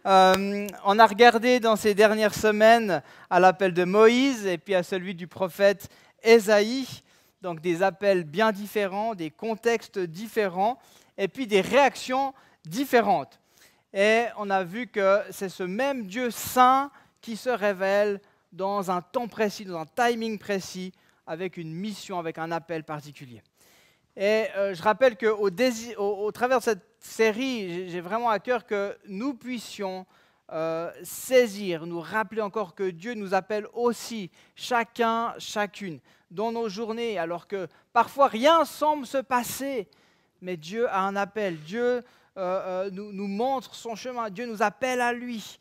On a regardé dans ces dernières semaines à l'appel de Moïse et puis à celui du prophète Ésaïe, donc des appels bien différents, des contextes différents et puis des réactions différentes. Et on a vu que c'est ce même Dieu saint qui se révèle dans un temps précis, dans un timing précis, avec une mission, avec un appel particulier. Et je rappelle qu'au travers de cette série, j'ai vraiment à cœur que nous puissions saisir, nous rappeler encore que Dieu nous appelle aussi, chacun, chacune, dans nos journées, alors que parfois rien semble se passer, mais Dieu a un appel, Dieu nous montre son chemin, Dieu nous appelle à lui,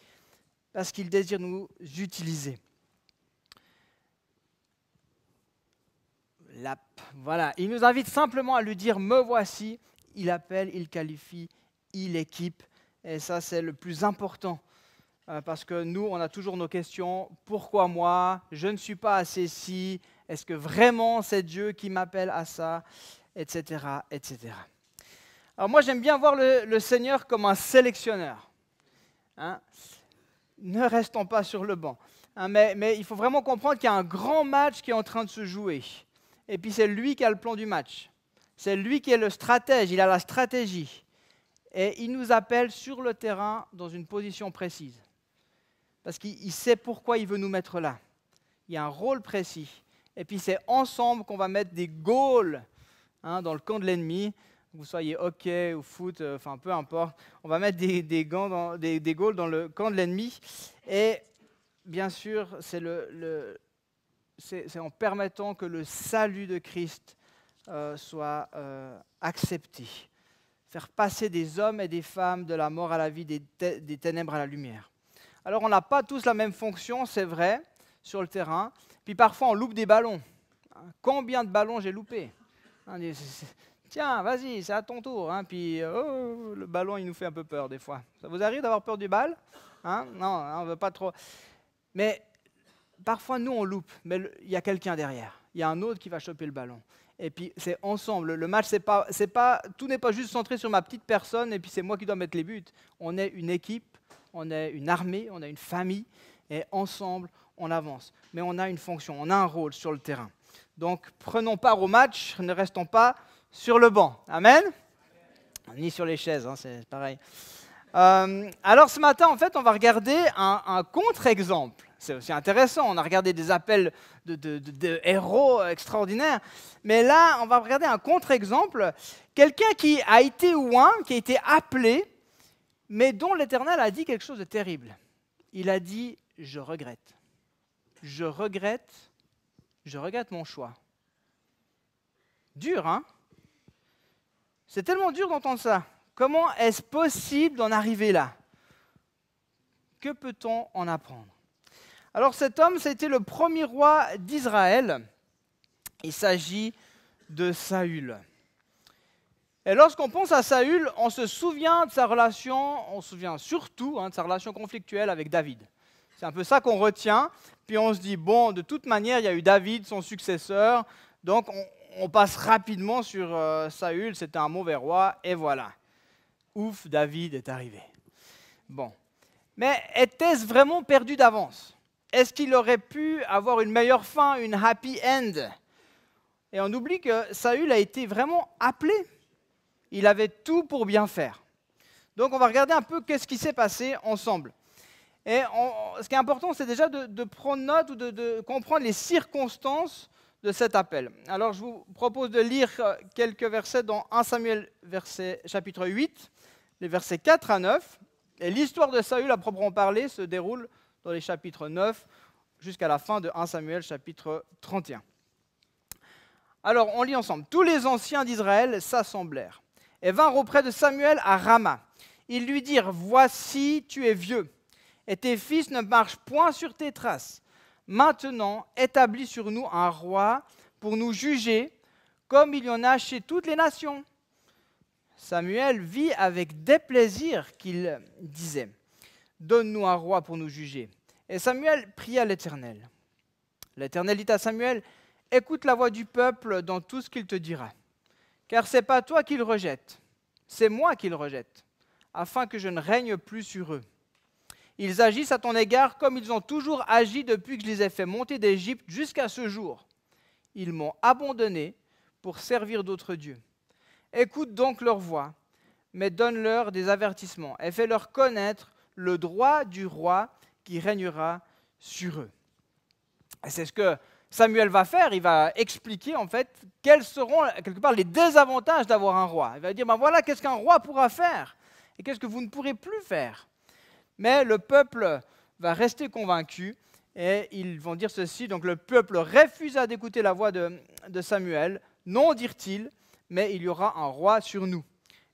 parce qu'il désire nous utiliser. Voilà, il nous invite simplement à lui dire « me voici », il appelle, il qualifie, il équipe, et ça c'est le plus important, parce que nous on a toujours nos questions, pourquoi moi, je ne suis pas assez si, est-ce que vraiment c'est Dieu qui m'appelle à ça, etc., etc. Alors moi j'aime bien voir le Seigneur comme un sélectionneur, hein. Ne restons pas sur le banc, hein, mais il faut vraiment comprendre qu'il y a un grand match qui est en train de se jouer. Et puis c'est lui qui a le plan du match. C'est lui qui est le stratège, il a la stratégie. Et il nous appelle sur le terrain dans une position précise. Parce qu'il sait pourquoi il veut nous mettre là. Il y a un rôle précis. Et puis c'est ensemble qu'on va mettre des goals dans le camp de l'ennemi. Que vous soyez hockey ou foot, enfin peu importe. On va mettre des goals dans le camp de l'ennemi. Et bien sûr, c'est en permettant que le salut de Christ soit accepté. Faire passer des hommes et des femmes de la mort à la vie, des ténèbres à la lumière. Alors on n'a pas tous la même fonction, c'est vrai, sur le terrain. Puis parfois on loupe des ballons. Combien de ballons j'ai loupé? Tiens, vas-y, c'est à ton tour. Puis le ballon, il nous fait un peu peur des fois. Ça vous arrive d'avoir peur du bal? Non, on ne veut pas trop. Mais parfois, nous, on loupe, mais il y a quelqu'un derrière. Il y a un autre qui va choper le ballon. Et puis, c'est ensemble. Le match, tout n'est pas juste centré sur ma petite personne et puis c'est moi qui dois mettre les buts. On est une équipe, on est une armée, on est une famille et ensemble, on avance. Mais on a une fonction, on a un rôle sur le terrain. Donc, prenons part au match, ne restons pas sur le banc. Amen? Ni sur les chaises, c'est pareil. Alors, ce matin, en fait, on va regarder un contre-exemple. C'est aussi intéressant, on a regardé des appels de héros extraordinaires, mais là, on va regarder un contre-exemple, quelqu'un qui a été loin, qui a été appelé, mais dont l'Éternel a dit quelque chose de terrible. Il a dit, je regrette mon choix. Dur, hein? C'est tellement dur d'entendre ça. Comment est-ce possible d'en arriver là? Que peut-on en apprendre? Alors cet homme, c'était le premier roi d'Israël. Il s'agit de Saül. Et lorsqu'on pense à Saül, on se souvient de sa relation, on se souvient surtout de sa relation conflictuelle avec David. C'est un peu ça qu'on retient. Puis on se dit, bon, de toute manière, il y a eu David, son successeur. Donc on passe rapidement sur Saül, c'était un mauvais roi, et voilà. Ouf, David est arrivé. Bon. Mais était-ce vraiment perdu d'avance? Est-ce qu'il aurait pu avoir une meilleure fin, une happy end? Et on oublie que Saül a été vraiment appelé. Il avait tout pour bien faire. Donc on va regarder un peu qu'est-ce qui s'est passé ensemble. Et ce qui est important, c'est déjà de prendre note ou de comprendre les circonstances de cet appel. Alors je vous propose de lire quelques versets dans 1 Samuel chapitre 8, les versets 4 à 9. Et l'histoire de Saül, à proprement parler, se déroule dans les chapitres 9 jusqu'à la fin de 1 Samuel chapitre 31. Alors, on lit ensemble. « Tous les anciens d'Israël s'assemblèrent et vinrent auprès de Samuel à Rama. Ils lui dirent, « Voici, tu es vieux, et tes fils ne marchent point sur tes traces. Maintenant, établis sur nous un roi pour nous juger, comme il y en a chez toutes les nations. » Samuel vit avec déplaisir qu'il disait, « Donne-nous un roi pour nous juger. » Et Samuel pria l'Éternel. L'Éternel dit à Samuel, « Écoute la voix du peuple dans tout ce qu'il te dira. Car ce n'est pas toi qu'il rejette, c'est moi qu'il rejette, afin que je ne règne plus sur eux. Ils agissent à ton égard comme ils ont toujours agi depuis que je les ai fait monter d'Égypte jusqu'à ce jour. Ils m'ont abandonné pour servir d'autres dieux. Écoute donc leur voix, mais donne-leur des avertissements et fais-leur connaître le droit du roi qui régnera sur eux. » Et c'est ce que Samuel va faire. Il va expliquer en fait quels seront quelque part les désavantages d'avoir un roi. Il va dire, ben voilà, qu'est-ce qu'un roi pourra faire et qu'est-ce que vous ne pourrez plus faire. Mais le peuple va rester convaincu et ils vont dire ceci. Donc le peuple refusa d'écouter la voix de Samuel. Non, dirent-ils, mais il y aura un roi sur nous.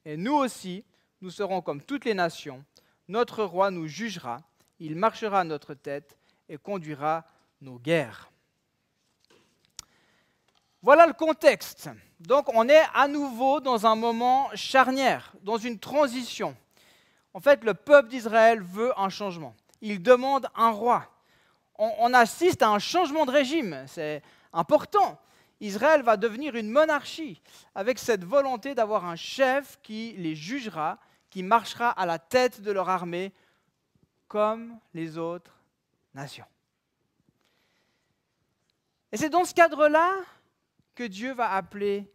Et nous aussi, nous serons comme toutes les nations. Notre roi nous jugera, il marchera à notre tête et conduira nos guerres. Voilà le contexte. Donc on est à nouveau dans un moment charnière, dans une transition. En fait, le peuple d'Israël veut un changement. Il demande un roi. On assiste à un changement de régime. C'est important. Israël va devenir une monarchie avec cette volonté d'avoir un chef qui les jugera, qui marchera à la tête de leur armée comme les autres nations. Et c'est dans ce cadre-là que Dieu va appeler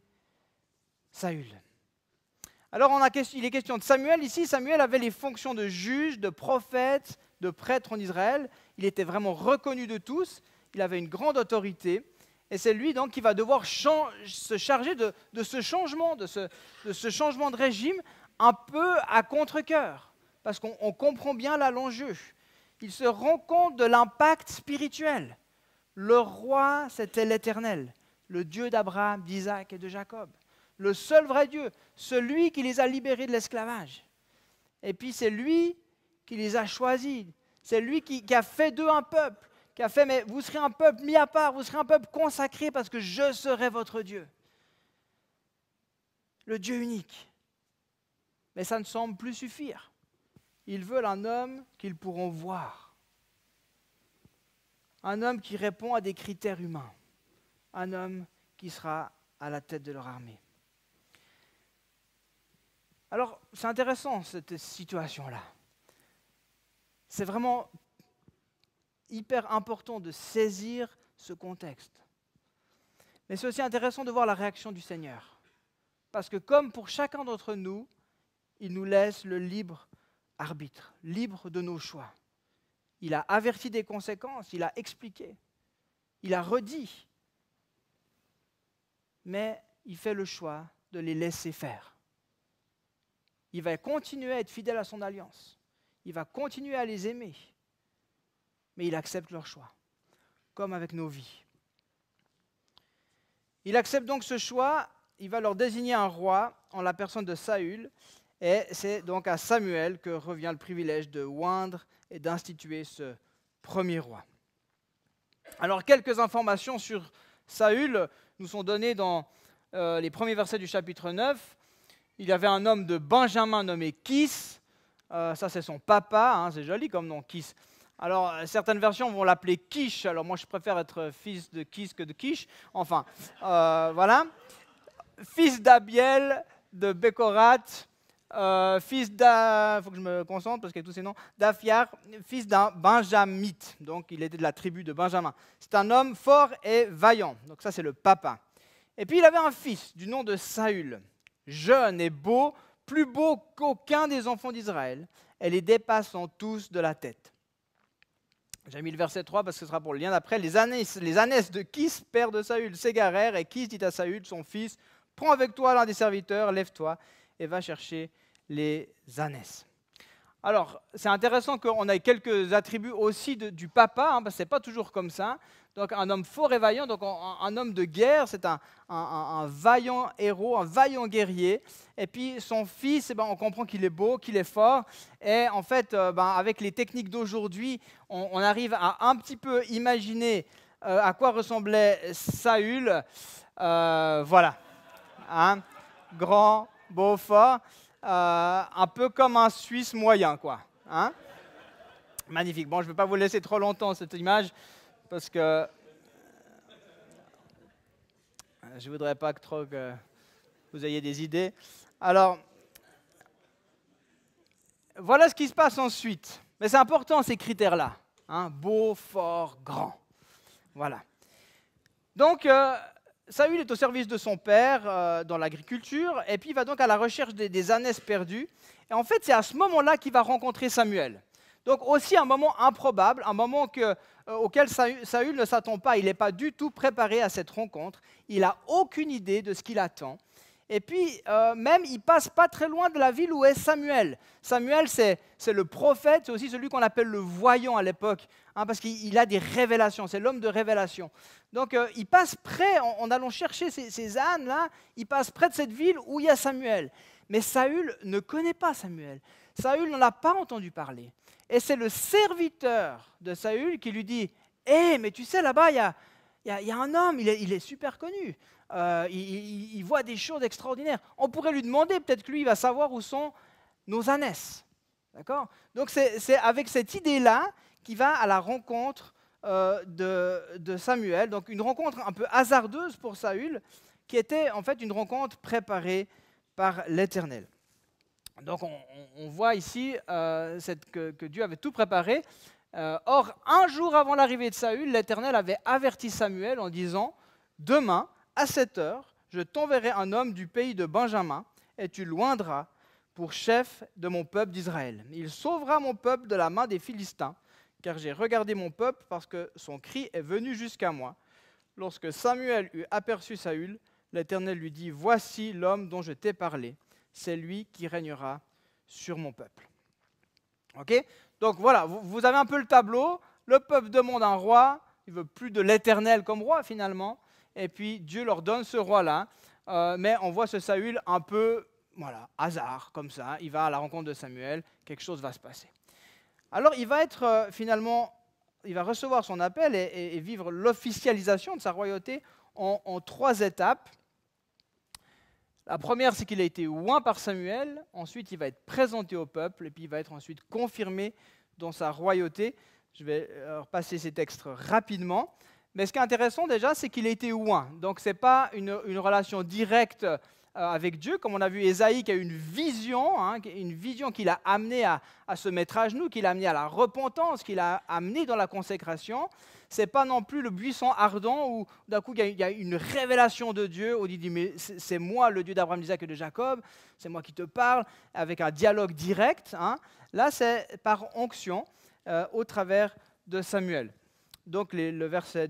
Saül. Alors il est question de Samuel ici. Samuel avait les fonctions de juge, de prophète, de prêtre en Israël. Il était vraiment reconnu de tous. Il avait une grande autorité. Et c'est lui donc qui va devoir se charger de ce changement, de ce changement de régime un peu à contre-cœur. Parce qu'on comprend bien là l'enjeu. Il se rend compte de l'impact spirituel. Le roi, c'était l'Éternel, le Dieu d'Abraham, d'Isaac et de Jacob. Le seul vrai Dieu, celui qui les a libérés de l'esclavage. Et puis c'est lui qui les a choisis. C'est lui qui a fait d'eux un peuple, qui a fait, mais vous serez un peuple mis à part, vous serez un peuple consacré parce que je serai votre Dieu. Le Dieu unique. Mais ça ne semble plus suffire. Ils veulent un homme qu'ils pourront voir. Un homme qui répond à des critères humains. Un homme qui sera à la tête de leur armée. Alors, c'est intéressant cette situation-là. C'est vraiment hyper important de saisir ce contexte. Mais c'est aussi intéressant de voir la réaction du Seigneur. Parce que comme pour chacun d'entre nous, il nous laisse le libre arbitre, libre de nos choix. Il a averti des conséquences, il a expliqué, il a redit. Mais il fait le choix de les laisser faire. Il va continuer à être fidèle à son alliance. Il va continuer à les aimer. Mais il accepte leur choix, comme avec nos vies. Il accepte donc ce choix, il va leur désigner un roi en la personne de Saül, et c'est donc à Samuel que revient le privilège de oindre et d'instituer ce premier roi. Alors, quelques informations sur Saül nous sont données dans les premiers versets du chapitre 9. Il y avait un homme de Benjamin nommé Kis. Ça, c'est son papa, hein, c'est joli comme nom, Kis. Alors, certaines versions vont l'appeler Kish. Alors, moi, je préfère être fils de Kis que de Kish. Enfin, voilà. Fils d'Abiel, de Bécorat, fils il faut que je me concentre parce qu'il y a tous ces noms, d'Aphiar, fils d'un Benjamite. Donc, il était de la tribu de Benjamin. C'est un homme fort et vaillant. Donc, ça, c'est le papa. Et puis, il avait un fils du nom de Saül, jeune et beau, plus beau qu'aucun des enfants d'Israël, et les dépassant tous de la tête. J'ai mis le verset 3 parce que ce sera pour le lien d'après. Les ânesses de Kis, père de Saül, s'égarèrent, et Kis dit à Saül, son fils, « Prends avec toi l'un des serviteurs, lève-toi et va chercher les ânesses. » Alors, c'est intéressant qu'on ait quelques attributs aussi du papa, hein, parce que ce n'est pas toujours comme ça. Donc, un homme fort et vaillant, donc un homme de guerre, c'est un vaillant héros, un vaillant guerrier. Et puis, son fils, on comprend qu'il est beau, qu'il est fort. Et en fait, avec les techniques d'aujourd'hui, on arrive à un petit peu imaginer à quoi ressemblait Saül. Voilà. Hein, grand, beau, fort. Un peu comme un Suisse moyen, quoi. Hein? Magnifique. Bon, je ne vais pas vous laisser trop longtemps cette image, parce que je ne voudrais pas que vous ayez des idées. Alors, voilà ce qui se passe ensuite. Mais c'est important ces critères-là. Hein, beau, fort, grand. Voilà. Donc, Saül est au service de son père dans l'agriculture, et puis il va donc à la recherche des ânesses perdues. Et en fait, c'est à ce moment-là qu'il va rencontrer Samuel. Donc aussi un moment improbable, un moment auquel Saül ne s'attend pas. Il n'est pas du tout préparé à cette rencontre. Il n'a aucune idée de ce qu'il attend. Et puis, même, il passe pas très loin de la ville où est Samuel. Samuel, c'est le prophète, c'est aussi celui qu'on appelle le voyant à l'époque, hein, parce qu'il a des révélations, c'est l'homme de révélation. Donc, il passe près, en allant chercher ces ânes-là, il passe près de cette ville où il y a Samuel. Mais Saül ne connaît pas Samuel. Saül n'en a pas entendu parler. Et c'est le serviteur de Saül qui lui dit « Hé, mais tu sais, là-bas, il y a un homme, il est super connu. Il voit des choses extraordinaires. On pourrait lui demander, peut-être que lui, il va savoir où sont nos ânesses. » D'accord ? Donc, c'est avec cette idée-là qu'il va à la rencontre de Samuel. Donc, une rencontre un peu hasardeuse pour Saül, qui était en fait une rencontre préparée par l'Éternel. Donc, on voit ici que Dieu avait tout préparé. Or, un jour avant l'arrivée de Saül, l'Éternel avait averti Samuel en disant « Demain, à 7 heures, je t'enverrai un homme du pays de Benjamin, et tu l'oindras pour chef de mon peuple d'Israël. Il sauvera mon peuple de la main des Philistins, car j'ai regardé mon peuple parce que son cri est venu jusqu'à moi. » Lorsque Samuel eut aperçu Saül, l'Éternel lui dit « Voici l'homme dont je t'ai parlé. C'est lui qui régnera sur mon peuple. » Ok ? Donc voilà, vous avez un peu le tableau. Le peuple demande un roi. Il veut plus de l'Éternel comme roi finalement. Et puis Dieu leur donne ce roi-là. Mais on voit ce Saül un peu, voilà, hasard comme ça. Il va à la rencontre de Samuel. Quelque chose va se passer. Alors il va être finalement, il va recevoir son appel et vivre l'officialisation de sa royauté en 3 étapes. La première, c'est qu'il a été oint par Samuel, ensuite il va être présenté au peuple, et puis il va être ensuite confirmé dans sa royauté. Je vais passer ces textes rapidement. Mais ce qui est intéressant déjà, c'est qu'il a été oint. Donc ce n'est pas une relation directe avec Dieu, comme on a vu Ésaïe qui a eu une vision qui l'a amené à se mettre à genoux, qui l'a amené à la repentance, qui l'a amené dans la consécration. Ce n'est pas non plus le buisson ardent où d'un coup il y a une révélation de Dieu, où il dit mais c'est moi le Dieu d'Abraham, d'Isaac et de Jacob, c'est moi qui te parle, avec un dialogue direct. Hein. Là c'est par onction au travers de Samuel. Donc le verset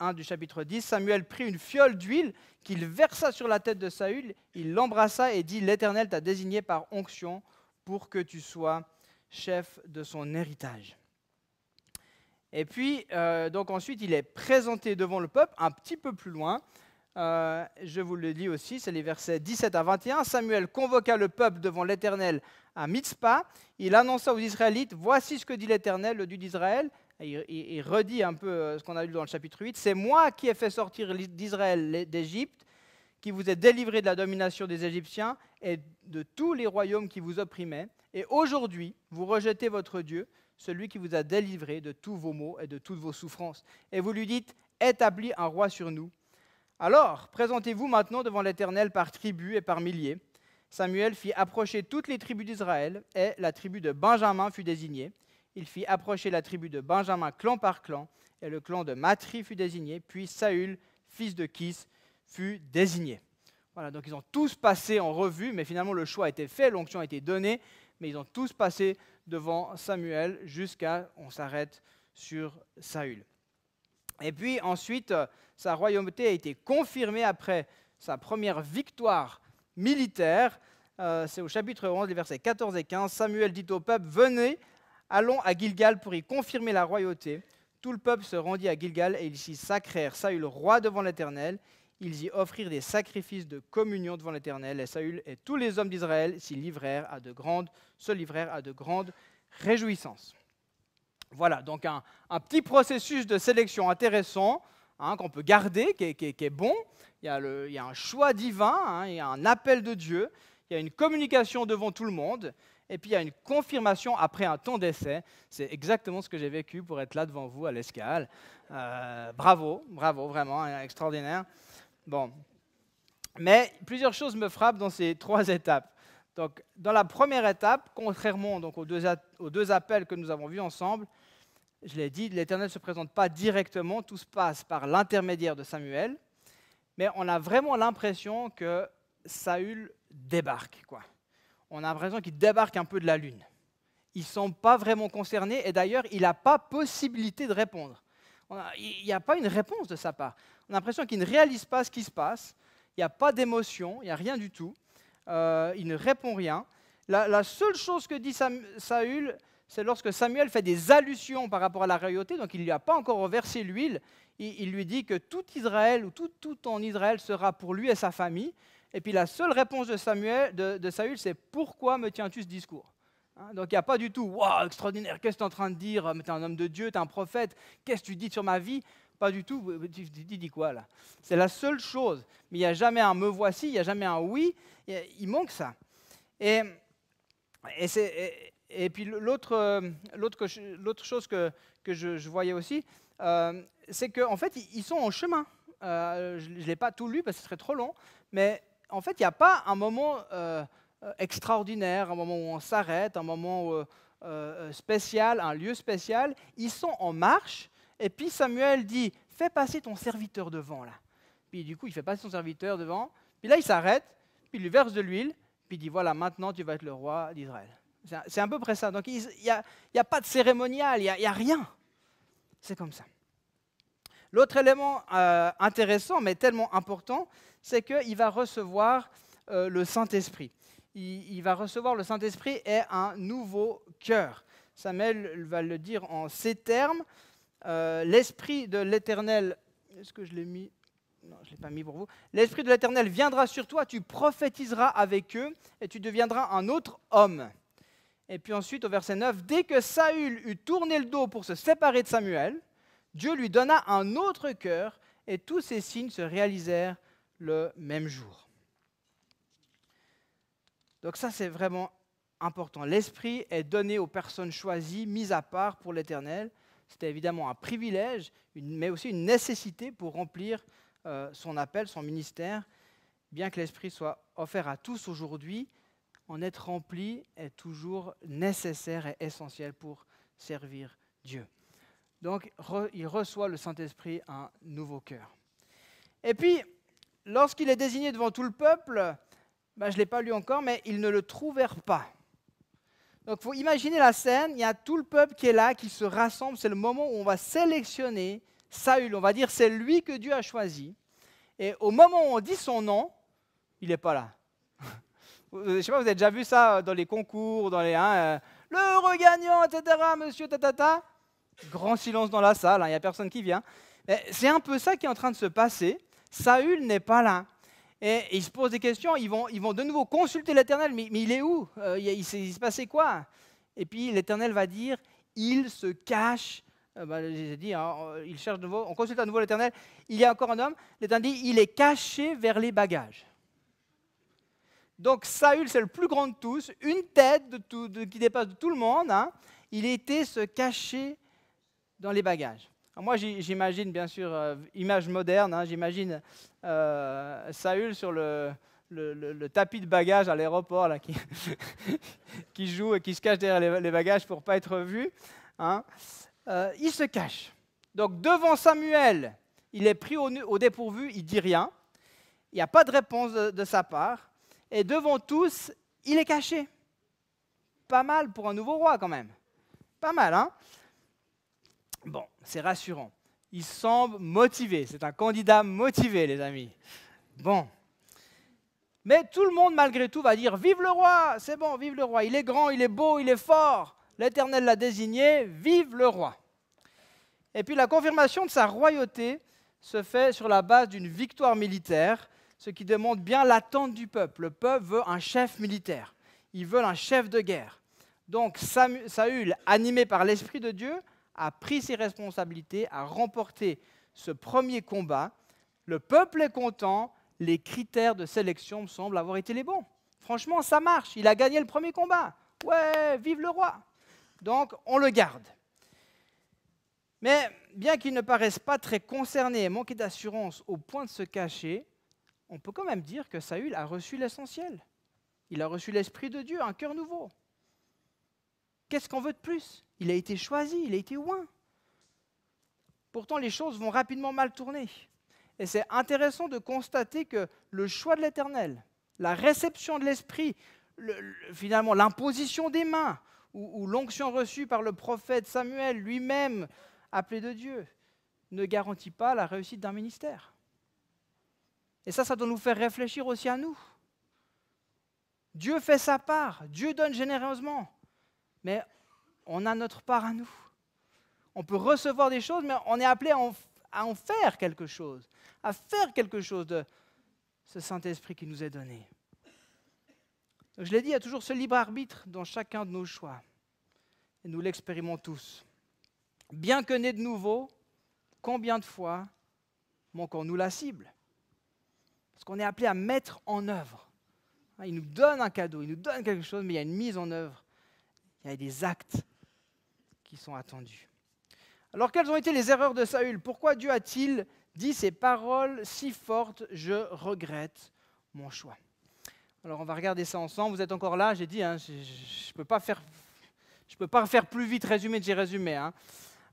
1 du chapitre 10, Samuel prit une fiole d'huile qu'il versa sur la tête de Saül, il l'embrassa et dit « L'Éternel t'a désigné par onction pour que tu sois chef de son héritage. » Et puis, donc ensuite, il est présenté devant le peuple, un petit peu plus loin. Je vous le lis aussi, c'est les versets 17 à 21. Samuel convoqua le peuple devant l'Éternel à Mitzpah. Il annonça aux Israélites « Voici ce que dit l'Éternel, le Dieu d'Israël. » Il redit un peu ce qu'on a lu dans le chapitre 8. « C'est moi qui ai fait sortir d'Israël d'Égypte, qui vous ai délivré de la domination des Égyptiens et de tous les royaumes qui vous opprimaient. Et aujourd'hui, vous rejetez votre Dieu, celui qui vous a délivré de tous vos maux et de toutes vos souffrances. Et vous lui dites, établis un roi sur nous. Alors, présentez-vous maintenant devant l'Éternel par tribus et par milliers. » Samuel fit approcher toutes les tribus d'Israël, et la tribu de Benjamin fut désignée. Il fit approcher la tribu de Benjamin clan par clan, et le clan de Matri fut désigné. Puis Saül, fils de Kis, fut désigné. Voilà, donc ils ont tous passé en revue, mais finalement le choix a été fait, l'onction a été donnée, mais ils ont tous passé devant Samuel jusqu'à, on s'arrête sur Saül. Et puis ensuite, sa royauté a été confirmée après sa première victoire militaire. C'est au chapitre 11, les versets 14 et 15. Samuel dit au peuple, « Venez, allons à Gilgal pour y confirmer la royauté. » Tout le peuple se rendit à Gilgal et ils s'y sacrèrent Saül roi devant l'Éternel. Ils y offrirent des sacrifices de communion devant l'Éternel. Et Saül et tous les hommes d'Israël se livrèrent à de grandes réjouissances. Voilà, donc un petit processus de sélection intéressant qu'on peut garder, qui est bon. Il y a un choix divin, il y a un appel de Dieu, il y a une communication devant tout le monde, et puis il y a une confirmation après un temps d'essai. C'est exactement ce que j'ai vécu pour être là devant vous à l'Escale. Bravo, vraiment, extraordinaire. Bon. Mais plusieurs choses me frappent dans ces 3 étapes. Donc, dans la première étape, contrairement donc, aux deux appels que nous avons vus ensemble, je l'ai dit, l'Éternel ne se présente pas directement, tout se passe par l'intermédiaire de Samuel, mais on a vraiment l'impression que Saül débarque, quoi. On a l'impression qu'il débarque un peu de la lune. Ils ne sont pas vraiment concernés, et d'ailleurs, il n'a pas possibilité de répondre. Il n'y a pas une réponse de sa part. On a l'impression qu'il ne réalise pas ce qui se passe, il n'y a pas d'émotion, il n'y a rien du tout. Il ne répond rien. La seule chose que dit Saül, c'est lorsque Samuel fait des allusions par rapport à la royauté, donc il ne lui a pas encore reversé l'huile, il lui dit que tout Israël, ou tout en Israël sera pour lui et sa famille. Et puis la seule réponse de Saül, c'est « Pourquoi me tiens-tu ce discours ?» Donc il n'y a pas du tout « Waouh, extraordinaire, qu'est-ce que tu es en train de dire? Tu es un homme de Dieu, tu es un prophète, qu'est-ce que tu dis sur ma vie ?» Pas du tout. Tu dis quoi là? C'est la seule chose. Mais il n'y a jamais un « me voici », il n'y a jamais un « oui ». Il manque ça. Et puis l'autre chose que je voyais aussi, c'est qu'en fait, ils sont en chemin. Je ne l'ai pas tout lu parce que ce serait trop long, mais en fait, il n'y a pas un moment extraordinaire, un moment où on s'arrête, un moment spécial, un lieu spécial. Ils sont en marche, et puis Samuel dit « Fais passer ton serviteur devant, là. » Puis du coup, il fait passer son serviteur devant, puis là, il s'arrête, puis il lui verse de l'huile, puis il dit « Voilà, maintenant, tu vas être le roi d'Israël. » C'est à peu près ça. Donc, il n'y a pas de cérémonial, il n'y a rien. C'est comme ça. L'autre élément intéressant, mais tellement important, c'est qu'il va recevoir le Saint-Esprit. Il va recevoir le Saint-Esprit et un nouveau cœur. Samuel va le dire en ces termes. L'Esprit de l'Éternel, est-ce que je l'ai mis? Non, je ne l'ai pas mis pour vous. L'Esprit de l'Éternel viendra sur toi, tu prophétiseras avec eux et tu deviendras un autre homme. Et puis ensuite, au verset 9, dès que Saül eut tourné le dos pour se séparer de Samuel, Dieu lui donna un autre cœur et tous ces signes se réalisèrent le même jour. Donc ça, c'est vraiment important. L'Esprit est donné aux personnes choisies, mises à part pour l'Éternel. C'était évidemment un privilège, mais aussi une nécessité pour remplir son appel, son ministère. Bien que l'Esprit soit offert à tous aujourd'hui, en être rempli est toujours nécessaire et essentiel pour servir Dieu. Donc, il reçoit le Saint-Esprit un nouveau cœur. Et puis, lorsqu'il est désigné devant tout le peuple, je ne l'ai pas lu encore, mais ils ne le trouvèrent pas. Donc, il faut imaginer la scène, il y a tout le peuple qui est là, qui se rassemble, c'est le moment où on va sélectionner Saül, on va dire c'est lui que Dieu a choisi. Et au moment où on dit son nom, il n'est pas là. Je ne sais pas, vous avez déjà vu ça dans les concours, dans les l'heureux gagnant, etc., monsieur, tatata. Grand silence dans la salle, il n'y a personne qui vient. C'est un peu ça qui est en train de se passer. Saül n'est pas là. Et ils se posent des questions, ils vont de nouveau consulter l'Éternel, mais il est où? Il s'est passé quoi? Et puis l'Éternel va dire, il se cache. J'ai dit, il cherche de nouveau, on consulte à nouveau l'Éternel. Il y a encore un homme, l'Éternel dit, il est caché vers les bagages. Donc Saül, c'est le plus grand de tous, une tête qui dépasse de tout le monde. Il était se cacher dans les bagages. Alors moi, j'imagine, bien sûr, image moderne, j'imagine Saül sur le tapis de bagages à l'aéroport, là, qui joue et qui se cache derrière les bagages pour ne pas être vu. Il se cache. Donc devant Samuel, il est pris au dépourvu, il ne dit rien. Il n'y a pas de réponse de sa part. Et devant tous, il est caché. Pas mal pour un nouveau roi quand même. Pas mal, hein? Bon, c'est rassurant. Il semble motivé. C'est un candidat motivé, les amis. Bon. Mais tout le monde, malgré tout, va dire « Vive le roi! C'est bon, vive le roi. Il est grand, il est beau, il est fort. L'Éternel l'a désigné. Vive le roi! » Et puis la confirmation de sa royauté se fait sur la base d'une victoire militaire, ce qui démontre bien l'attente du peuple. Le peuple veut un chef militaire. Ils veulent un chef de guerre. Donc Saül, animé par l'Esprit de Dieu, a pris ses responsabilités, a remporté ce premier combat. Le peuple est content, les critères de sélection me semblent avoir été les bons. Franchement, ça marche, il a gagné le premier combat. Ouais, vive le roi! Donc, on le garde. Mais bien qu'il ne paraisse pas très concerné et manquer d'assurance au point de se cacher, on peut quand même dire que Saül a reçu l'essentiel. Il a reçu l'Esprit de Dieu, un cœur nouveau. Qu'est-ce qu'on veut de plus? Il a été choisi, il a été oint. Pourtant, les choses vont rapidement mal tourner. Et c'est intéressant de constater que le choix de l'Éternel, la réception de l'Esprit, finalement l'imposition des mains, ou l'onction reçue par le prophète Samuel lui-même, appelé de Dieu, ne garantit pas la réussite d'un ministère. Et ça doit nous faire réfléchir aussi à nous. Dieu fait sa part, Dieu donne généreusement, mais on a notre part à nous. On peut recevoir des choses, mais on est appelé à en faire quelque chose, à faire quelque chose de ce Saint-Esprit qui nous est donné. Donc, je l'ai dit, il y a toujours ce libre arbitre dans chacun de nos choix. Et nous l'expérimentons tous. Bien que nés de nouveau, combien de fois manquons-nous la cible? Parce qu'on est appelé à mettre en œuvre. Il nous donne un cadeau, il nous donne quelque chose, mais il y a une mise en œuvre. Il y a des actes qui sont attendus. Alors, quelles ont été les erreurs de Saül? Pourquoi Dieu a-t-il dit ces paroles si fortes? Je regrette mon choix. Alors, on va regarder ça ensemble. Vous êtes encore là? J'ai dit, je ne peux pas faire plus vite résumé que j'ai résumé.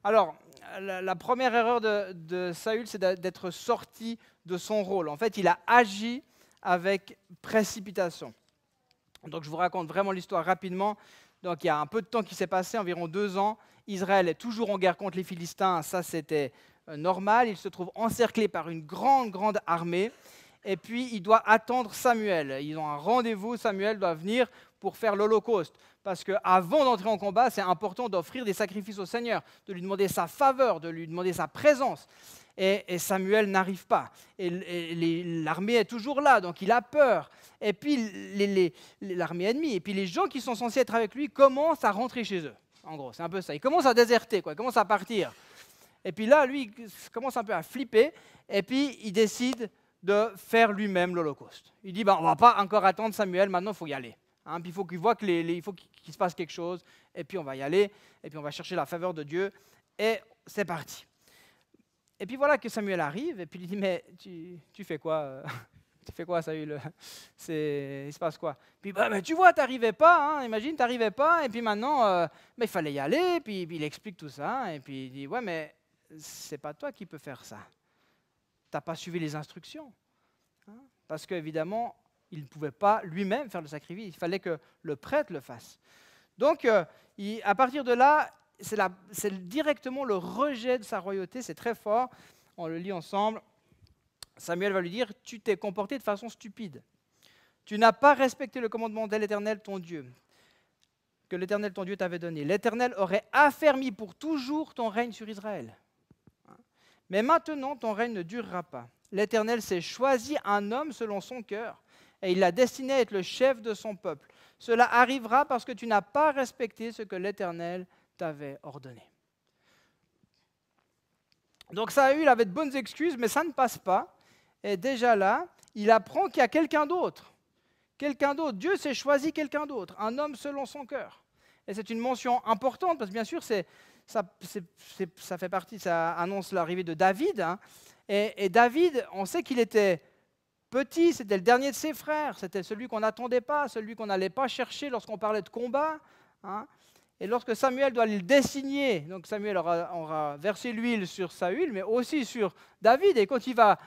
Alors, la première erreur de Saül, c'est d'être sorti de son rôle. En fait, il a agi avec précipitation. Donc, je vous raconte vraiment l'histoire rapidement. Donc, il y a un peu de temps qui s'est passé, environ 2 ans. Israël est toujours en guerre contre les Philistins, ça c'était normal. Il se trouve encerclé par une grande armée. Et puis, il doit attendre Samuel. Ils ont un rendez-vous, Samuel doit venir pour faire l'Holocauste. Parce qu'avant d'entrer en combat, c'est important d'offrir des sacrifices au Seigneur, de lui demander sa faveur, de lui demander sa présence. Et Samuel n'arrive pas. Et l'armée est toujours là, donc il a peur. Et puis, l'armée ennemie, et puis les gens qui sont censés être avec lui commencent à rentrer chez eux. En gros, c'est un peu ça. Ils commencent à déserter, ils commencent à partir. Et puis là, lui, il commence un peu à flipper, et puis il décide de faire lui-même l'Holocauste. Il dit, on ne va pas encore attendre Samuel, maintenant il faut y aller. Puis il faut qu'il voit qu'il faut qu'il se passe quelque chose, et puis on va y aller, et puis on va chercher la faveur de Dieu, et c'est parti. Et puis voilà que Samuel arrive, et puis il dit, mais tu fais quoi Tu fais quoi, Saül? Il se passe quoi? Puis, mais tu vois, tu n'arrivais pas, imagine, tu n'arrivais pas, et puis maintenant, mais il fallait y aller, puis il explique tout ça, et puis il dit, ouais, mais c'est pas toi qui peux faire ça. Tu n'as pas suivi les instructions. Parce qu'évidemment, il ne pouvait pas lui-même faire le sacrifice, il fallait que le prêtre le fasse. Donc, à partir de là, c'est directement le rejet de sa royauté, c'est très fort, on le lit ensemble. Samuel va lui dire, tu t'es comporté de façon stupide. Tu n'as pas respecté le commandement de l'Éternel, ton Dieu, que l'Éternel, ton Dieu, t'avait donné. L'Éternel aurait affermi pour toujours ton règne sur Israël. Mais maintenant, ton règne ne durera pas. L'Éternel s'est choisi un homme selon son cœur, et il l'a destiné à être le chef de son peuple. Cela arrivera parce que tu n'as pas respecté ce que l'Éternel t'avait ordonné. Donc Saül avait de bonnes excuses, mais ça ne passe pas. Et déjà là, il apprend qu'il y a quelqu'un d'autre. Quelqu'un d'autre. Dieu s'est choisi quelqu'un d'autre, un homme selon son cœur. Et c'est une mention importante, parce que bien sûr, ça fait partie, ça annonce l'arrivée de David. Et David, on sait qu'il était petit, c'était le dernier de ses frères, c'était celui qu'on n'attendait pas, celui qu'on n'allait pas chercher lorsqu'on parlait de combat. Et lorsque Samuel doit le désigner, donc Samuel aura versé l'huile sur Saül, mais aussi sur David. Et quand il va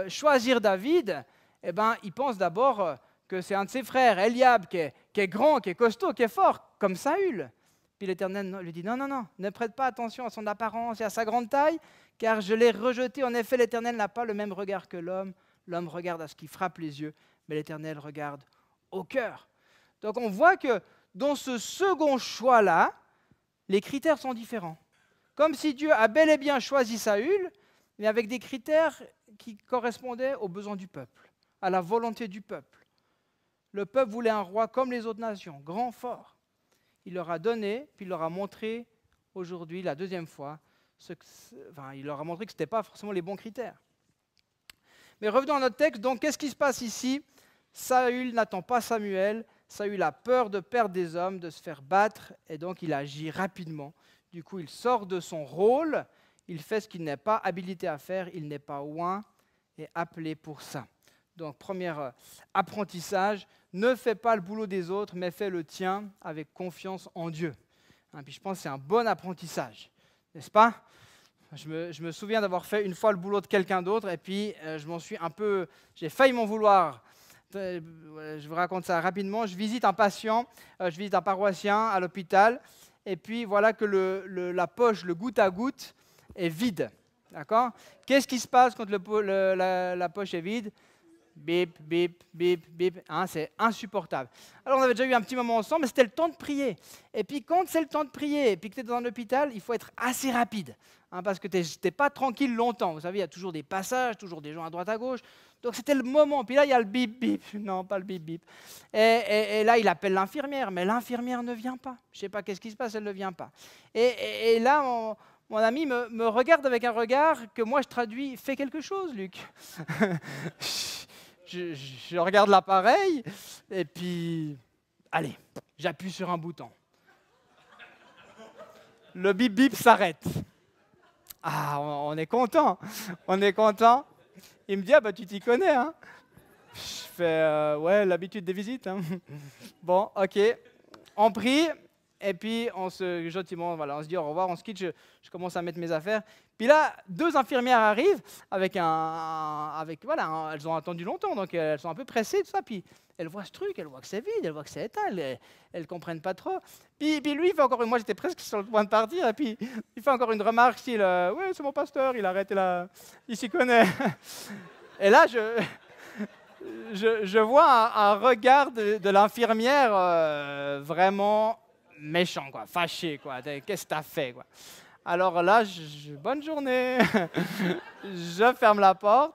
choisir David, il pense d'abord que c'est un de ses frères, Eliab, qui est grand, qui est costaud, qui est fort, comme Saül. Puis l'Éternel lui dit, non, ne prête pas attention à son apparence et à sa grande taille, car je l'ai rejeté. En effet, l'Éternel n'a pas le même regard que l'homme. L'homme regarde à ce qui frappe les yeux, mais l'Éternel regarde au cœur. Donc on voit que dans ce second choix-là, les critères sont différents. Comme si Dieu a bel et bien choisi Saül, mais avec des critères qui correspondaient aux besoins du peuple, à la volonté du peuple. Le peuple voulait un roi comme les autres nations, grand, fort. Il leur a donné, puis il leur a montré aujourd'hui, la deuxième fois, il leur a montré que ce n'était pas forcément les bons critères. Mais revenons à notre texte. Donc, qu'est-ce qui se passe ici? Saül n'attend pas Samuel. Saül a peur de perdre des hommes, de se faire battre, et donc il agit rapidement. Du coup, il sort de son rôle, il fait ce qu'il n'est pas habilité à faire, il n'est pas oint et appelé pour ça. Donc, premier apprentissage, ne fais pas le boulot des autres, mais fais le tien avec confiance en Dieu. Hein, puis je pense que c'est un bon apprentissage, n'est-ce pas? Je me souviens d'avoir fait une fois le boulot de quelqu'un d'autre, et puis j'ai failli m'en vouloir. Je vous raconte ça rapidement. Je visite un patient, je visite un paroissien à l'hôpital, et puis voilà que la poche, le goutte à goutte, est vide. D'accord? Qu'est-ce qui se passe quand la poche est vide? Bip, bip, bip, bip. Hein, c'est insupportable. Alors, on avait déjà eu un petit moment ensemble, mais c'était le temps de prier. Et puis, quand c'est le temps de prier, et puis que tu es dans un hôpital, il faut être assez rapide. Hein, parce que tu n'es pas tranquille longtemps. Vous savez, il y a toujours des passages, toujours des gens à droite, à gauche. Donc, c'était le moment. Puis là, il y a le bip, bip. Non, pas le bip, bip. Et là, il appelle l'infirmière, mais l'infirmière ne vient pas. Je ne sais pas qu'est-ce qui se passe, elle ne vient pas. Et là, mon ami me regarde avec un regard que moi, je traduis « Fais quelque chose, Luc ». Je regarde l'appareil et puis, allez, j'appuie sur un bouton. Le bip bip s'arrête. Ah, on est content, on est content. Il me dit, ah bah tu t'y connais, hein. Je fais, ouais, l'habitude des visites. Hein. Bon, ok, on prie. Et puis, gentiment, voilà, on se dit au revoir, on se quitte, je commence à mettre mes affaires. Puis là, 2 infirmières arrivent voilà, elles ont attendu longtemps, donc elles sont un peu pressées, tout ça. Puis elles voient ce truc, elles voient que c'est vide, elles voient que c'est éteint, elles ne comprennent pas trop. Puis lui, il fait encore moi j'étais presque sur le point de partir, et puis il fait encore une remarque style, ouais, c'est mon pasteur, il a arrêté là, il s'y connaît. Et là, je vois un regard de l'infirmière vraiment méchant, quoi, fâché, quoi. Qu'est-ce que t'as fait, quoi? Alors là, bonne journée. Je ferme la porte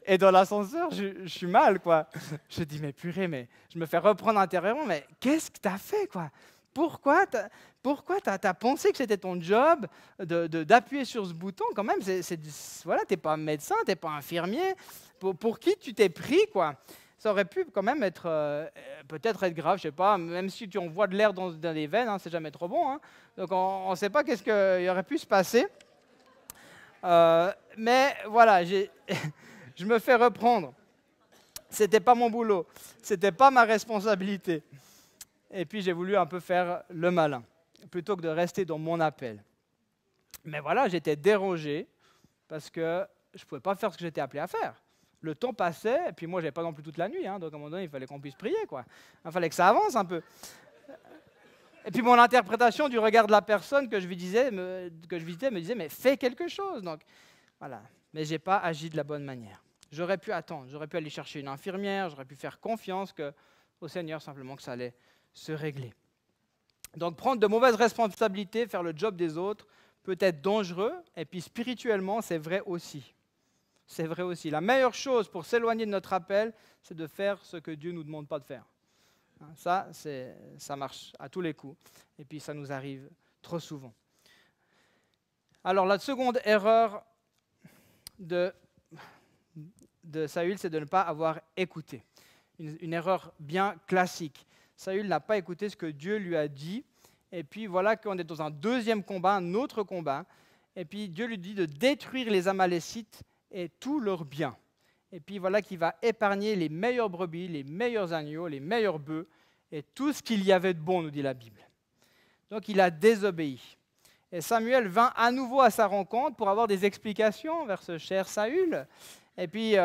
et dans l'ascenseur, je suis mal, quoi. Je dis mais purée, mais je me fais reprendre intérieurement. Mais qu'est-ce que t'as fait, quoi? Pourquoi t'as pensé que c'était ton job d'appuyer sur ce bouton quand même? Voilà, t'es pas médecin, t'es pas infirmier. Pour qui tu t'es pris, quoi? Ça aurait pu quand même être, peut-être être grave, je sais pas, même si on voit de l'air dans les veines, hein, c'est jamais trop bon. Hein. Donc on ne sait pas qu'est-ce qu'il aurait pu se passer. Mais voilà, je me fais reprendre. C'était pas mon boulot, c'était pas ma responsabilité. Et puis j'ai voulu un peu faire le malin, plutôt que de rester dans mon appel. Mais voilà, j'étais dérangé parce que je ne pouvais pas faire ce que j'étais appelé à faire. Le temps passait, et puis moi, je n'avais pas non plus toute la nuit, hein, donc à un moment donné, il fallait qu'on puisse prier, quoi. Il fallait que ça avance un peu. Et puis mon interprétation du regard de la personne que je visitais me disait, mais fais quelque chose. Donc voilà, mais je n'ai pas agi de la bonne manière. J'aurais pu attendre, j'aurais pu aller chercher une infirmière, j'aurais pu faire confiance au Seigneur simplement que ça allait se régler. Donc prendre de mauvaises responsabilités, faire le job des autres, peut être dangereux, et puis spirituellement, c'est vrai aussi. C'est vrai aussi. La meilleure chose pour s'éloigner de notre appel, c'est de faire ce que Dieu ne nous demande pas de faire. Ça marche à tous les coups. Et puis, ça nous arrive trop souvent. Alors, la seconde erreur de Saül, c'est de ne pas avoir écouté. Une erreur bien classique. Saül n'a pas écouté ce que Dieu lui a dit. Et puis, voilà qu'on est dans un deuxième combat, un autre combat. Et puis, Dieu lui dit de détruire les Amalécites et tous leurs biens. Et puis voilà qu'il va épargner les meilleures brebis, les meilleurs agneaux, les meilleurs bœufs, et tout ce qu'il y avait de bon, nous dit la Bible. Donc il a désobéi. Et Samuel vint à nouveau à sa rencontre pour avoir des explications vers ce cher Saül. Et puis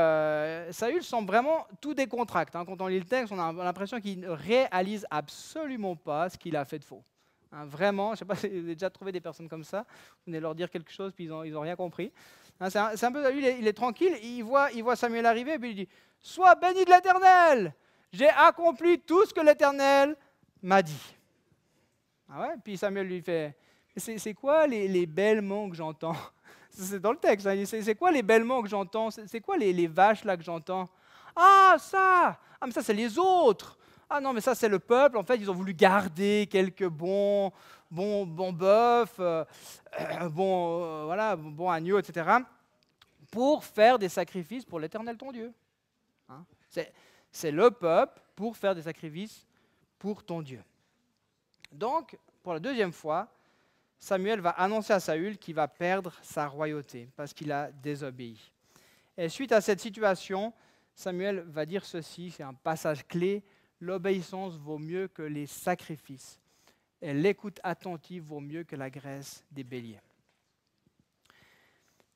Saül semble vraiment tout décontracté. Hein. Quand on lit le texte, on a l'impression qu'il ne réalise absolument pas ce qu'il a fait de faux. Hein, vraiment, je ne sais pas si vous avez déjà trouvé des personnes comme ça, vous venez leur dire quelque chose, puis ils n'ont rien compris. Hein, c'est un peu, lui, il est tranquille, il voit Samuel arriver, et puis il dit « Sois béni de l'Éternel, j'ai accompli tout ce que l'Éternel m'a dit. » Ah ouais, puis Samuel lui fait « C'est quoi les bêlements que j'entends ?» C'est dans le texte, hein, c'est quoi les bêlements que j'entends? C'est quoi les vaches là que j'entends? Ah, ça! Ah, mais ça, c'est les autres! Ah non, mais ça, c'est le peuple. En fait, ils ont voulu garder quelques bons bœufs, bons agneaux, etc., pour faire des sacrifices pour l'Éternel ton Dieu. Hein? C'est le peuple pour faire des sacrifices pour ton Dieu. Donc, pour la deuxième fois, Samuel va annoncer à Saül qu'il va perdre sa royauté parce qu'il a désobéi. Et suite à cette situation, Samuel va dire ceci, c'est un passage clé, l'obéissance vaut mieux que les sacrifices, et l'écoute attentive vaut mieux que la graisse des béliers.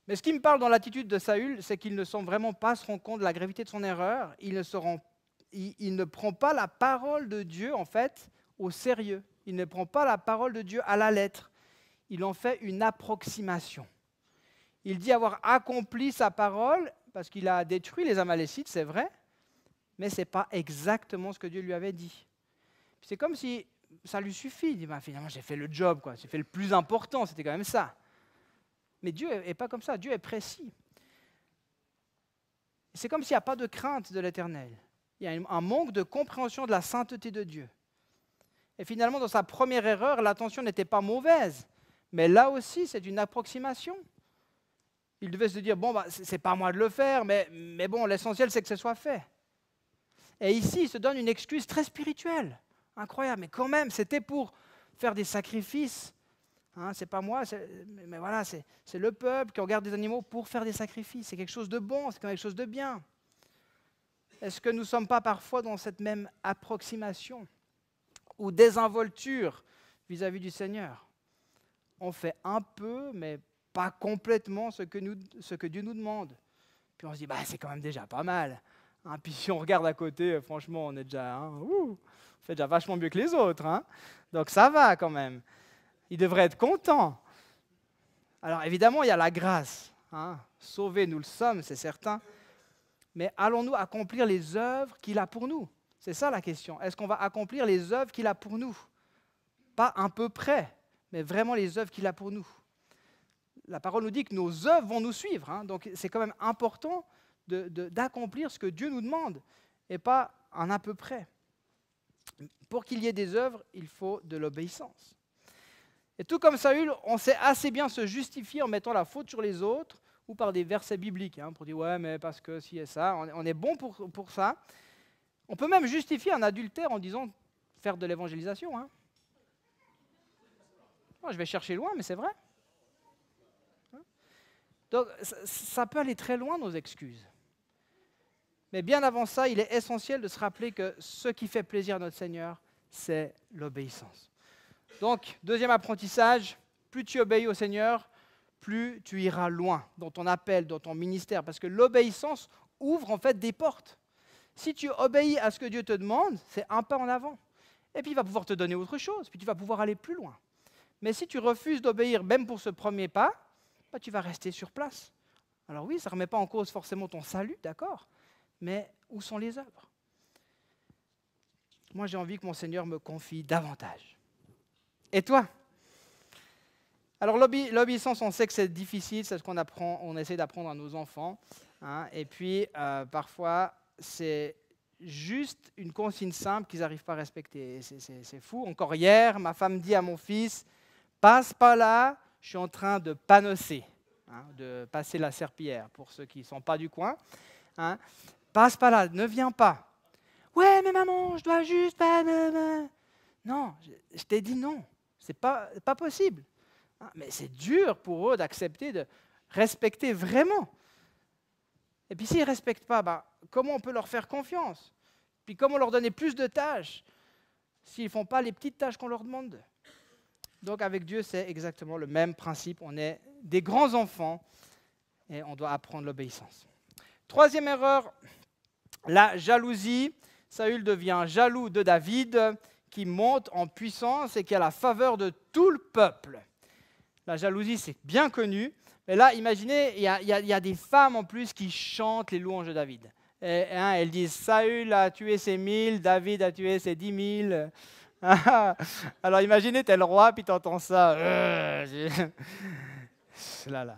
Mais ce qui me parle dans l'attitude de Saül, c'est qu'il ne semble vraiment pas se rendre compte de la gravité de son erreur, il ne prend pas la parole de Dieu, en fait, au sérieux. Il ne prend pas la parole de Dieu à la lettre. Il en fait une approximation. Il dit avoir accompli sa parole parce qu'il a détruit les Amalécites, c'est vrai, mais ce n'est pas exactement ce que Dieu lui avait dit. C'est comme si ça lui suffit. Il dit, finalement, j'ai fait le job, quoi. J'ai fait le plus important, c'était quand même ça. Mais Dieu n'est pas comme ça, Dieu est précis. C'est comme s'il n'y a pas de crainte de l'Éternel. Il y a un manque de compréhension de la sainteté de Dieu. Et finalement, dans sa première erreur, l'attention n'était pas mauvaise. Mais là aussi, c'est une approximation. Il devait se dire, bon, c'est pas à moi de le faire, mais bon, l'essentiel, c'est que ce soit fait. Et ici, il se donne une excuse très spirituelle. Incroyable, mais quand même, c'était pour faire des sacrifices. C'est pas moi, mais voilà, c'est le peuple qui regarde des animaux pour faire des sacrifices. C'est quelque chose de bon, c'est quelque chose de bien. Est-ce que nous ne sommes pas parfois dans cette même approximation ou désinvolture vis-à-vis du Seigneur? On fait un peu, mais pas complètement ce que Dieu nous demande. Puis on se dit, c'est quand même déjà pas mal. Puis si on regarde à côté, franchement, on est déjà, on fait déjà vachement mieux que les autres. Donc ça va quand même. Il devrait être content. Alors évidemment, il y a la grâce. Sauvés, nous le sommes, c'est certain. Mais allons-nous accomplir les œuvres qu'il a pour nous? C'est ça la question. Est-ce qu'on va accomplir les œuvres qu'il a pour nous? Pas un peu près, mais vraiment les œuvres qu'il a pour nous. La parole nous dit que nos œuvres vont nous suivre. Donc c'est quand même important d'accomplir ce que Dieu nous demande et pas un à peu près. Pour qu'il y ait des œuvres, il faut de l'obéissance. Et tout comme Saül, on sait assez bien se justifier en mettant la faute sur les autres ou par des versets bibliques pour dire « ouais, mais parce que si et ça », on est bon pour ça. On peut même justifier un adultère en disant « faire de l'évangélisation ». Moi, je vais chercher loin, mais c'est vrai. Donc, ça peut aller très loin, nos excuses. Mais bien avant ça, il est essentiel de se rappeler que ce qui fait plaisir à notre Seigneur, c'est l'obéissance. Donc, deuxième apprentissage, plus tu obéis au Seigneur, plus tu iras loin dans ton appel, dans ton ministère, parce que l'obéissance ouvre en fait des portes. Si tu obéis à ce que Dieu te demande, c'est un pas en avant. Et puis il va pouvoir te donner autre chose, puis tu vas pouvoir aller plus loin. Mais si tu refuses d'obéir même pour ce premier pas, tu vas rester sur place. Alors oui, ça ne remet pas en cause forcément ton salut, d'accord, mais où sont les œuvres? Moi, j'ai envie que mon Seigneur me confie davantage. Et toi? Alors l'obéissance, on sait que c'est difficile, c'est ce qu'on apprend, on essaie d'apprendre à nos enfants. Et puis parfois, c'est juste une consigne simple qu'ils n'arrivent pas à respecter. C'est fou. Encore hier, ma femme dit à mon fils, passe pas là, je suis en train de panosser, de passer la serpillière, pour ceux qui ne sont pas du coin. Passe pas là, ne viens pas. Ouais, mais maman, je dois juste... Non, je t'ai dit non, c'est pas possible. Mais c'est dur pour eux d'accepter, de respecter vraiment. Et puis s'ils ne respectent pas, comment on peut leur faire confiance? Puis comment leur donner plus de tâches s'ils ne font pas les petites tâches qu'on leur demande? Donc avec Dieu, c'est exactement le même principe. On est des grands enfants et on doit apprendre l'obéissance. Troisième erreur, la jalousie. Saül devient jaloux de David, qui monte en puissance et qui a la faveur de tout le peuple. La jalousie, c'est bien connu. Mais là, imaginez, il y a des femmes en plus qui chantent les louanges de David. Et, elles disent, Saül a tué ses 1000, David a tué ses 10 000. Alors imaginez, t'es le roi, puis t'entends ça. Là.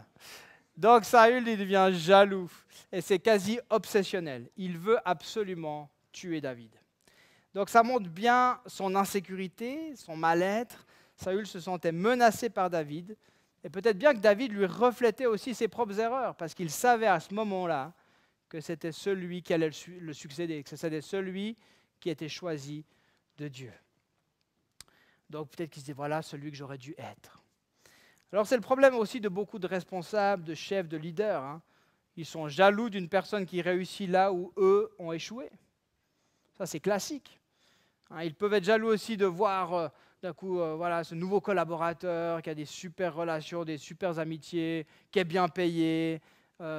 Donc Saül, il devient jaloux. Et c'est quasi obsessionnel. Il veut absolument tuer David. Donc ça montre bien son insécurité, son mal-être. Saül se sentait menacé par David. Et peut-être bien que David lui reflétait aussi ses propres erreurs, parce qu'il savait à ce moment-là que c'était celui qui allait le succéder, que c'était celui qui était choisi de Dieu. Donc peut-être qu'il se dit, voilà celui que j'aurais dû être. Alors c'est le problème aussi de beaucoup de responsables, de chefs, de leaders. Ils sont jaloux d'une personne qui réussit là où eux ont échoué. Ça, c'est classique. Hein, ils peuvent être jaloux aussi de voir d'un coup voilà, ce nouveau collaborateur qui a des super relations, des super amitiés, qui est bien payé,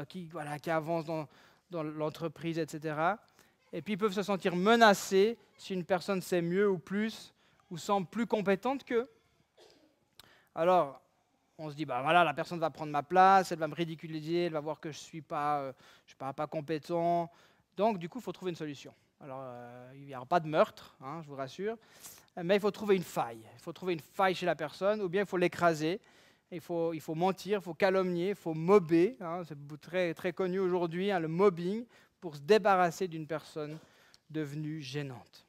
qui avance dans l'entreprise, etc. Et puis ils peuvent se sentir menacés si une personne sait mieux ou plus, ou semble plus compétente qu'eux. Alors, on se dit, bah voilà, la personne va prendre ma place, elle va me ridiculiser, elle va voir que je ne suis pas compétent. Donc, du coup, il faut trouver une solution. Alors, il n'y aura pas de meurtre, hein, je vous rassure, mais il faut trouver une faille. Il faut trouver une faille chez la personne, ou bien il faut l'écraser. Il faut mentir, il faut calomnier, il faut mobber. Hein, c'est très, très connu aujourd'hui, hein, le mobbing, pour se débarrasser d'une personne devenue gênante.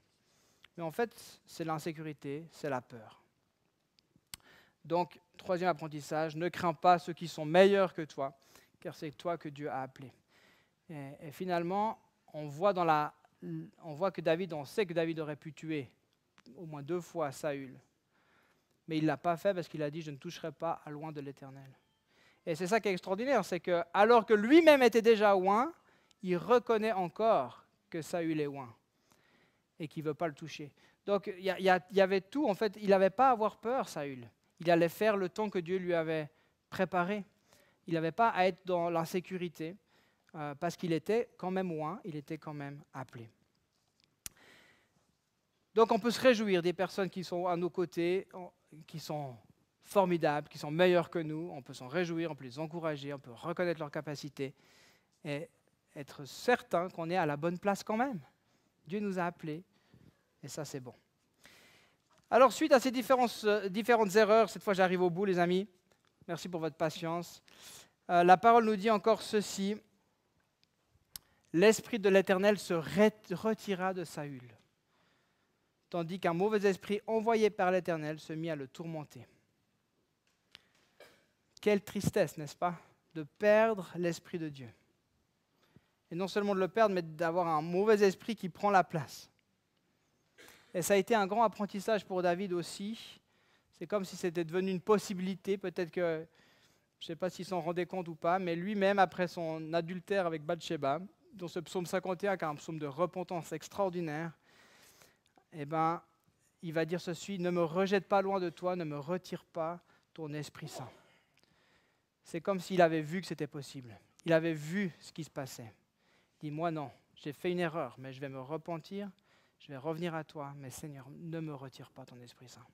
Mais en fait, c'est l'insécurité, c'est la peur. Donc, troisième apprentissage, ne crains pas ceux qui sont meilleurs que toi, car c'est toi que Dieu a appelé. Et finalement, on voit que David, on sait que David aurait pu tuer au moins 2 fois Saül. Mais il ne l'a pas fait parce qu'il a dit « je ne toucherai pas à loin de l'Éternel ». Et c'est ça qui est extraordinaire, c'est que alors que lui-même était déjà oint, il reconnaît encore que Saül est oint et qu'il ne veut pas le toucher. Donc il y avait tout, en fait, il n'avait pas à avoir peur, Saül. Il allait faire le temps que Dieu lui avait préparé. Il n'avait pas à être dans l'insécurité parce qu'il était quand même oint, il était quand même appelé. Donc on peut se réjouir des personnes qui sont à nos côtés, qui sont formidables, qui sont meilleures que nous. On peut s'en réjouir, on peut les encourager, on peut reconnaître leurs capacités et être certain qu'on est à la bonne place quand même. Dieu nous a appelés et ça c'est bon. Alors suite à ces différentes erreurs, cette fois j'arrive au bout les amis, merci pour votre patience. La parole nous dit encore ceci, l'Esprit de l'Éternel se retira de Saül, tandis qu'un mauvais esprit envoyé par l'Éternel se mit à le tourmenter. Quelle tristesse, n'est-ce pas, de perdre l'Esprit de Dieu. Et non seulement de le perdre, mais d'avoir un mauvais esprit qui prend la place. Et ça a été un grand apprentissage pour David aussi. C'est comme si c'était devenu une possibilité, peut-être que, je ne sais pas s'il s'en rendait compte ou pas, mais lui-même, après son adultère avec Bathsheba, dans ce psaume 51, qui est un psaume de repentance extraordinaire, eh ben, il va dire ceci, « Ne me rejette pas loin de toi, ne me retire pas ton Esprit Saint. » C'est comme s'il avait vu que c'était possible. Il avait vu ce qui se passait. Il dit, moi non, j'ai fait une erreur, mais je vais me repentir, je vais revenir à toi, mais Seigneur, ne me retire pas ton Esprit Saint.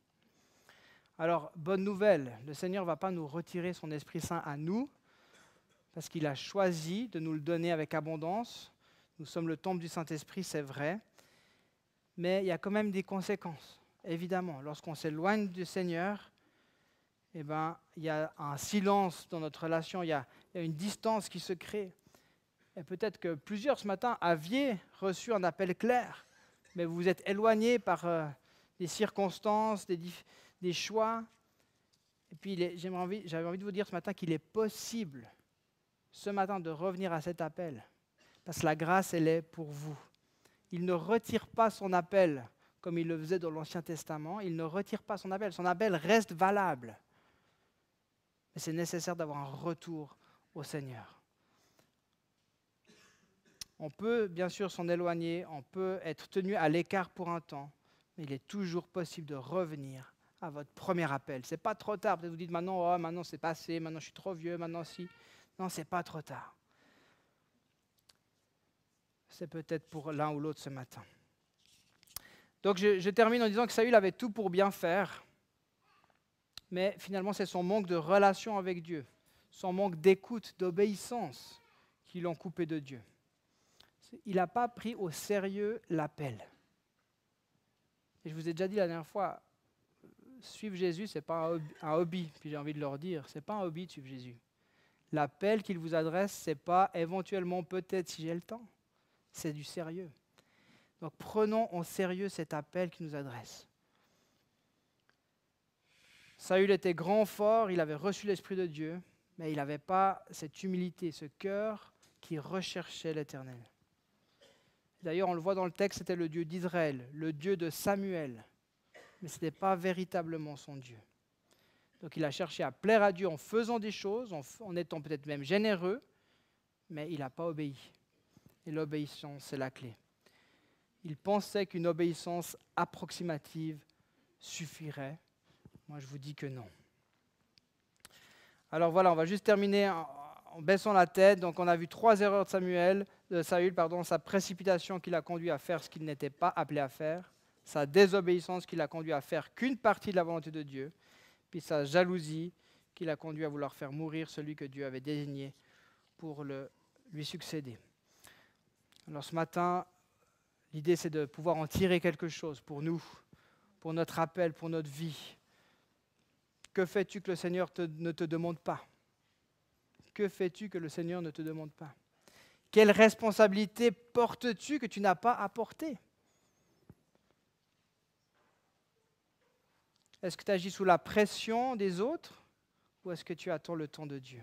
Alors, bonne nouvelle, le Seigneur ne va pas nous retirer son Esprit Saint à nous, parce qu'il a choisi de nous le donner avec abondance. Nous sommes le temple du Saint-Esprit, c'est vrai, mais il y a quand même des conséquences, évidemment. Lorsqu'on s'éloigne du Seigneur, eh ben, il y a un silence dans notre relation, il y a une distance qui se crée. Et peut-être que plusieurs ce matin aviez reçu un appel clair, mais vous vous êtes éloignés par des circonstances, des choix. Et puis j'avais envie de vous dire ce matin qu'il est possible ce matin de revenir à cet appel, parce que la grâce, elle est pour vous. Il ne retire pas son appel comme il le faisait dans l'Ancien Testament, il ne retire pas son appel reste valable. Mais c'est nécessaire d'avoir un retour au Seigneur. On peut bien sûr s'en éloigner, on peut être tenu à l'écart pour un temps, mais il est toujours possible de revenir à votre premier appel. Ce n'est pas trop tard, peut-être vous dites maintenant, oh, maintenant c'est passé, maintenant je suis trop vieux, maintenant si. Non, ce n'est pas trop tard. C'est peut-être pour l'un ou l'autre ce matin. Donc je termine en disant que Saül avait tout pour bien faire, mais finalement c'est son manque de relation avec Dieu, son manque d'écoute, d'obéissance qui l'ont coupé de Dieu. Il n'a pas pris au sérieux l'appel. Et je vous ai déjà dit la dernière fois, suivre Jésus, ce n'est pas un hobby. Puis j'ai envie de leur dire, ce n'est pas un hobby de suivre Jésus. L'appel qu'il vous adresse, ce n'est pas éventuellement, peut-être si j'ai le temps. C'est du sérieux. Donc prenons au sérieux cet appel qu'il nous adresse. Saül était grand, fort, il avait reçu l'Esprit de Dieu, mais il n'avait pas cette humilité, ce cœur qui recherchait l'Éternel. D'ailleurs, on le voit dans le texte, c'était le Dieu d'Israël, le Dieu de Samuel, mais ce n'était pas véritablement son Dieu. Donc il a cherché à plaire à Dieu en faisant des choses, en étant peut-être même généreux, mais il n'a pas obéi. Et l'obéissance, c'est la clé. Il pensait qu'une obéissance approximative suffirait. Moi, je vous dis que non. Alors voilà, on va juste terminer en baissant la tête. Donc on a vu 3 erreurs de Saül, sa précipitation qui l'a conduit à faire ce qu'il n'était pas appelé à faire, sa désobéissance qui l'a conduit à faire qu'une partie de la volonté de Dieu, puis sa jalousie qui l'a conduit à vouloir faire mourir celui que Dieu avait désigné pour lui succéder. Alors ce matin, l'idée c'est de pouvoir en tirer quelque chose pour nous, pour notre appel, pour notre vie. Que fais-tu que le Seigneur ne te demande pas? Que fais-tu que le Seigneur ne te demande pas? Quelle responsabilité portes-tu que tu n'as pas à porter? Est-ce que tu agis sous la pression des autres ou est-ce que tu attends le temps de Dieu?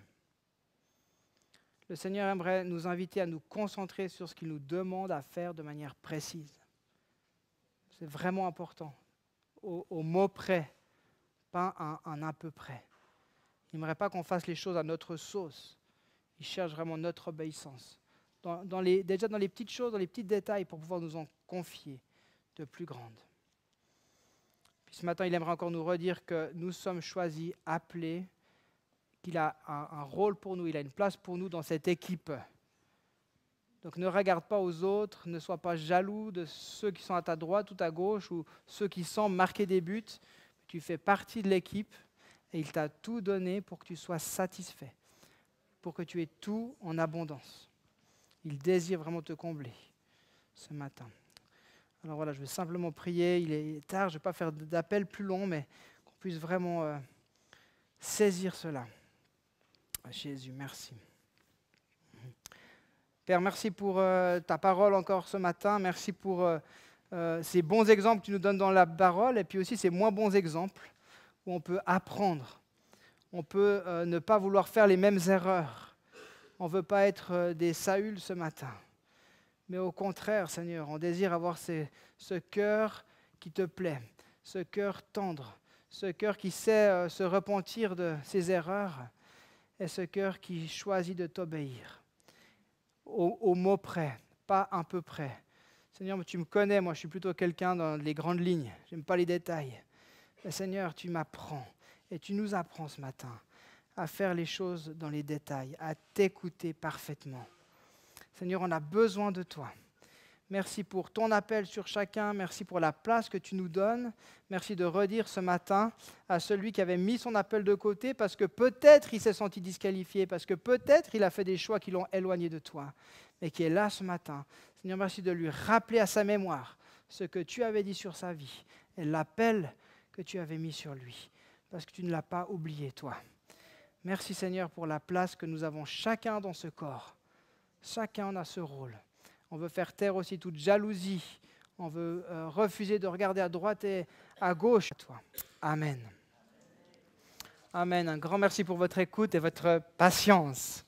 Le Seigneur aimerait nous inviter à nous concentrer sur ce qu'il nous demande à faire de manière précise. C'est vraiment important. Au mot près, pas un peu près. Il n'aimerait pas qu'on fasse les choses à notre sauce. Il cherche vraiment notre obéissance. Déjà dans les petites choses, dans les petits détails, pour pouvoir nous en confier de plus grandes. Puis ce matin, il aimerait encore nous redire que nous sommes choisis, appelés, qu'il a un rôle pour nous, il a une place pour nous dans cette équipe. Donc ne regarde pas aux autres, ne sois pas jaloux de ceux qui sont à ta droite ou à ta gauche ou ceux qui semblent marquer des buts. Tu fais partie de l'équipe et il t'a tout donné pour que tu sois satisfait, pour que tu aies tout en abondance. Il désire vraiment te combler ce matin. Alors voilà, je vais simplement prier. Il est tard, je ne vais pas faire d'appel plus long, mais qu'on puisse vraiment saisir cela. Jésus, merci. Père, merci pour ta parole encore ce matin. Merci pour ces bons exemples que tu nous donnes dans la parole et puis aussi ces moins bons exemples où on peut apprendre. On peut ne pas vouloir faire les mêmes erreurs. On ne veut pas être des Saül ce matin. Mais au contraire, Seigneur, on désire avoir ce cœur qui te plaît, ce cœur tendre, ce cœur qui sait se repentir de ses erreurs et ce cœur qui choisit de t'obéir. Au mot près, pas un peu près. Seigneur, tu me connais, moi je suis plutôt quelqu'un dans les grandes lignes, je n'aime pas les détails. Mais Seigneur, tu m'apprends et tu nous apprends ce matin à faire les choses dans les détails, à t'écouter parfaitement. Seigneur, on a besoin de toi. Merci pour ton appel sur chacun, merci pour la place que tu nous donnes. Merci de redire ce matin à celui qui avait mis son appel de côté parce que peut-être il s'est senti disqualifié, parce que peut-être il a fait des choix qui l'ont éloigné de toi, mais qui est là ce matin. Seigneur, merci de lui rappeler à sa mémoire ce que tu avais dit sur sa vie et l'appel que tu avais mis sur lui, parce que tu ne l'as pas oublié, toi. Merci Seigneur pour la place que nous avons chacun dans ce corps. Chacun en a ce rôle. On veut faire taire aussi toute jalousie. On veut refuser de regarder à droite et à gauche. Toi. Amen. Amen. Un grand merci pour votre écoute et votre patience.